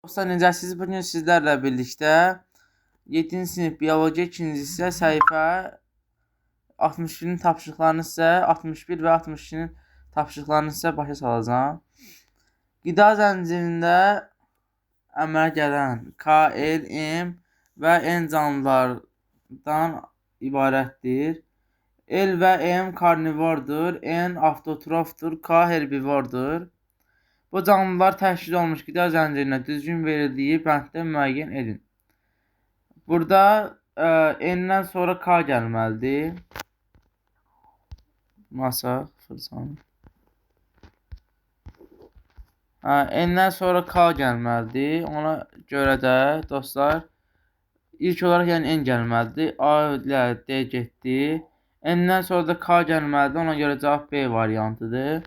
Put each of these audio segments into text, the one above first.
Dostlar, necəsiniz? Bugün sizlərlə birlikdə 7-ci sinif biologiya 2-ci hissə səhifə 61-nin tapşırıqlarını sizə 61 və 62-nin tapşırıqlarını sizə başa salacağım. Qida zəncirində əmələ gələn K, L, M və N canlılardan ibarətdir. L və M karnivordur, N avtotrofdur, K herbivordur. Bu canlılar təşkil olmuş qida zəncirinə düzgün verildiyi bənddə müəyyən edin. Burada N-dən sonra K gəlməlidir. Masa, fırçanı. N-dən sonra K gəlməlidir. Ona görə də dostlar, ilk olaraq yəni N gəlməlidir. A ilə D getdi. N-dən sonra da K gəlməlidir. Ona görə cavab B variantıdır.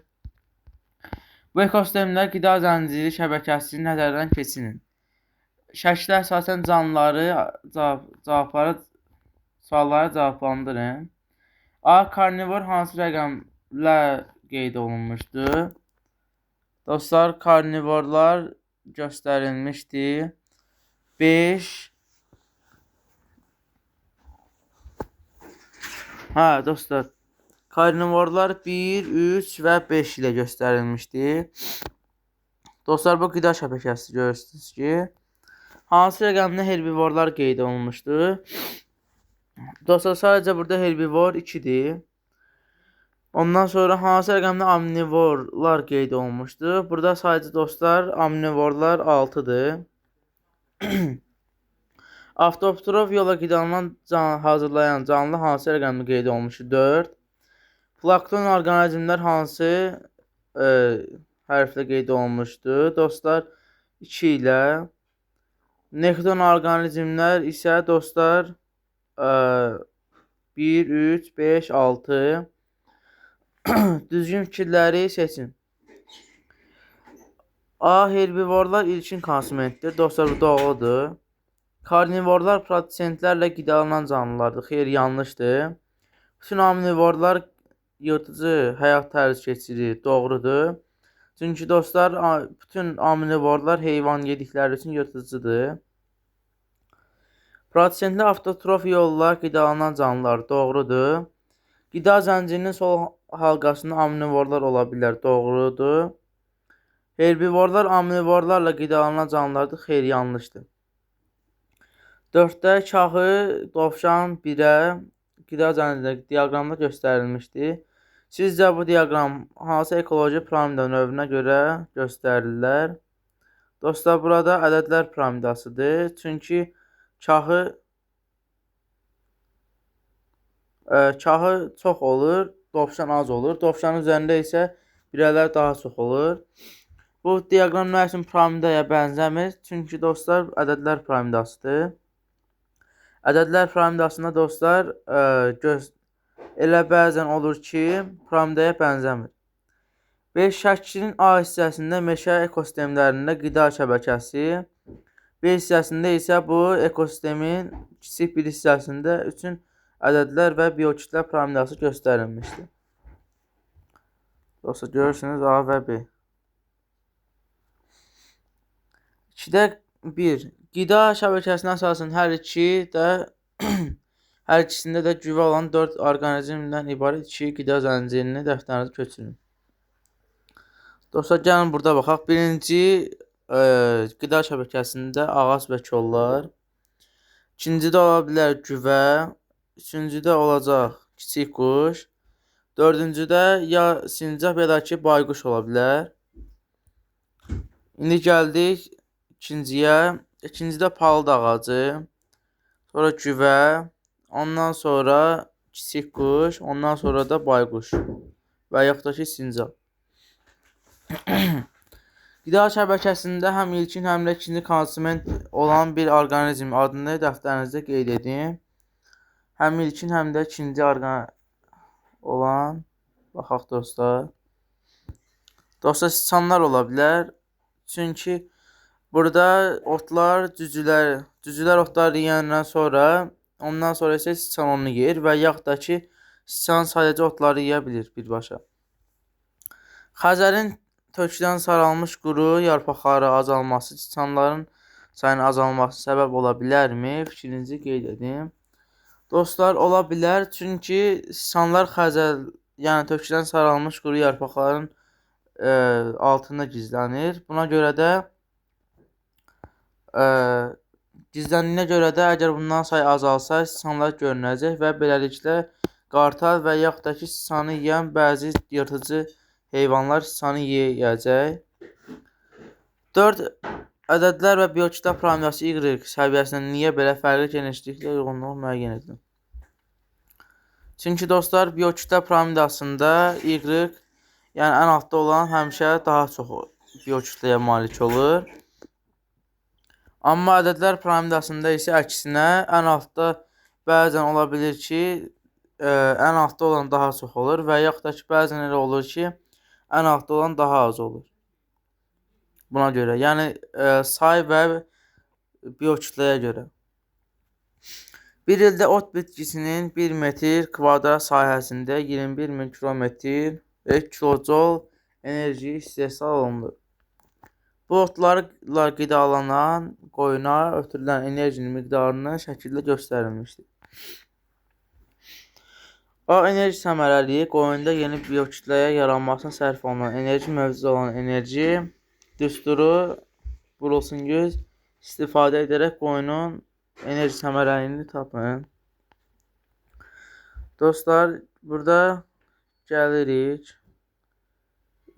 Bu ekosistemlər qida zənciri şəbəkəsini nəzərdən keçirin. Şəklə əsasən sualları cavablandırın. A. Karnivor hansı rəqəmlə qeyd olunmuşdur? Dostlar, karnivorlar göstərilmişdir. 5. Dostlar, karnivorlar 1, 3 və 5 ilə göstərilmişdir. Dostlar, bu qida şəbəkəsi görürsünüz ki, hansı rəqəmdə herbivorlar qeyd olunmuşdur? Dostlar, sadəcə burada herbivor 2-dir. Ondan sonra hansı rəqəmdə omnivorlar qeyd olunmuşdur? Burada sadəcə dostlar, omnivorlar 6-dır. Avtotrof yolla qidalanma hazırlayan canlı hansı rəqəmdə qeyd olunmuşdur? 4. Plankton orqanizmlər hansı hərflə qeyd olunmuşdur? Dostlar, 2 ilə. Nekton orqanizmlər isə dostlar 1, 3, 5, 6. Düzgün fikirləri seçin. A. Herbivorlar ilkin konsumentdir. Dostlar, bu doğrudur. Karnivorlar produsentlərlə qidalanan canlılardır. Xeyr, yanlışdır. Bütün omnivorlar yırtıcı həyat tərzi keçirir. Doğrudur. Çünki dostlar, bütün omnivorlar heyvan yedikləri üçün yırtıcıdır. Produsentlər avtotrof yolla qidalanan canlılar. Doğrudur. Qida zəncirinin sol halqasında omnivorlar ola bilər. Doğrudur. Herbivorlar omnivorlarla qidalanan canlılardır. Xeyr, yanlışdır. 4-də kahı, dovşan 1-ə qida zəncirində diaqramda göstərilmişdir. Sizcə bu diaqram hansı ekoloji piramida növünə görə göstərirlər? Dostlar, burada ədədlər piramidasıdır. Çünki kahı çox olur, dovşan az olur. Dovşanın üzərində isə birələr daha çox olur. Bu diaqram nə üçün piramidaya bənzəmir? Çünki dostlar, ədədlər piramidasıdır. Ədədlər piramidasında dostlar, elə bəzən olur ki, piramidaya bənzəmir. 5. Şəklin A hissəsində meşə ekosistemlərində qida şəbəkəsi, B hissəsində isə bu ekosistemin kiçik bir hissəsində üçün ədədlər və biokitlər piramidası göstərilmişdir. Dostlar, görürsünüz A və B. 2-də 1. Qida şəbəkəsinə əsasən hər ikisində də güvə olan 4 orqanizmdən ibarət 2 qida zəncirini dəftərinizə köçürün. Dostlar, gəlin burada baxaq. Birinci qida şəbəkəsində ağac və kollar. İkincidə ola bilər güvə. Üçüncüdə olacaq kiçik quş. Dördüncüdə ya sincap ya da ki bayquş ola bilər. İndi gəldik ikinciyə. İkincidə palıd ağacı. Sonra güvə. Ondan sonra kiçik quş. Ondan sonra da bayquş. Və yaxud da ki sincap. Qida şəbəkəsində həm ilkin, həm də ikinci konsument olan bir orqanizm adını dəftərinizdə qeyd edin. Həm ilkin, həm də ikinci olan, baxaq dostlar. Dostlar, siçanlar ola bilər. Çünki burada otlar, cücülər otlar yeyəndən sonra, ondan sonra isə siçan onu yer və yaxud da ki, siçan sadəcə otları yeyə bilir birbaşa. Xəzərin Töküdən saralmış quru yarpaqları azalması siçanların sayının azalması səbəb ola bilərmi? Fikrinizi qeyd edin. Dostlar, ola bilər, çünki siçanlar yəni töküdən saralmış quru yarpaqların altında gizlənir. Buna görə də gizləndiyinə görə də əgər bundan sayı azalsa, siçanlar görünəcək və beləliklə qartal və yaxud da ki, siçanı yeyən bəzi yırtıcı heyvanlar siçanı yeyəcək. 4 ədədlər və biokitab piramidası Y səviyyəsində niyə belə fərqli genişliklə uyğunluğu müəyyən edilir? Çünki dostlar, biokitab piramidasında Y, yəni ən altda olan həmişə daha çox biokitləyə malik olur. Amma ədədlər piramidasında isə əksinə ən altda bəzən ola bilir ki, ən altda olan daha çox olur və yaxud da ki, bəzən elə olur ki, ən altda olan daha az olur. Buna görə, yəni say və biokitləyə görə. Bir ildə ot bitkisinin 1 metr kvadrat sahəsində 21 min kilometr və kilojol enerji istehsal olunur. Bu otlarla qidalanan qoyuna ötürülən enerjinin miqdarını şəkildə göstərilmişdir. O enerji səmərəliyi qoyunda yeni biokitləyə yaranmasına sərf olunan enerji mövcud olan enerji düsturu Brusingüz istifadə edərək qoyunun enerji səmərəliyini tapın. Dostlar, burada gəlirik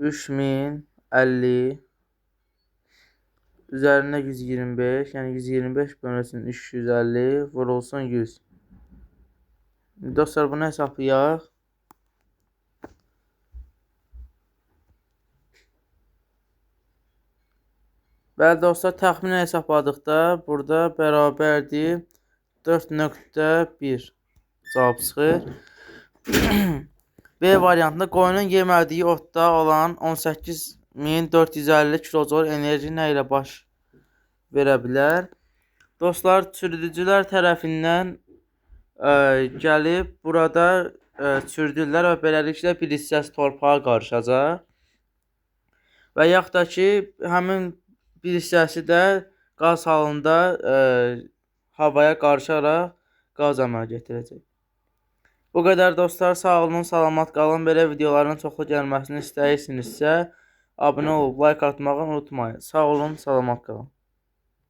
3050 üzərində 125, yəni 125 bölünsün 350 vurulsun 100. Dostlar, bunu hesablayaq. Bəli dostlar, təxminən hesabladıqda burada bərabərdir 4.1 cavab çıxır. B variantında qoyunun yemədiyi otda olan 18.450 kilojol enerji nə ilə baş verə bilər? Dostlar, çürüdücülər tərəfindən gəlib burada çürüdürlər və beləliklə bir hissəsi torpağa qarışacaq. Və yaxud da ki, həmin bir hissəsi də qaz halında havaya qarışaraq qaz əmələ gətirəcək. Bu qədər dostlar, sağ olun, salamat qalın. Belə videoların çoxlu gəlməsini istəyirsinizsə, abunə olub like atmağı unutmayın. Sağ olun, salamat qalın.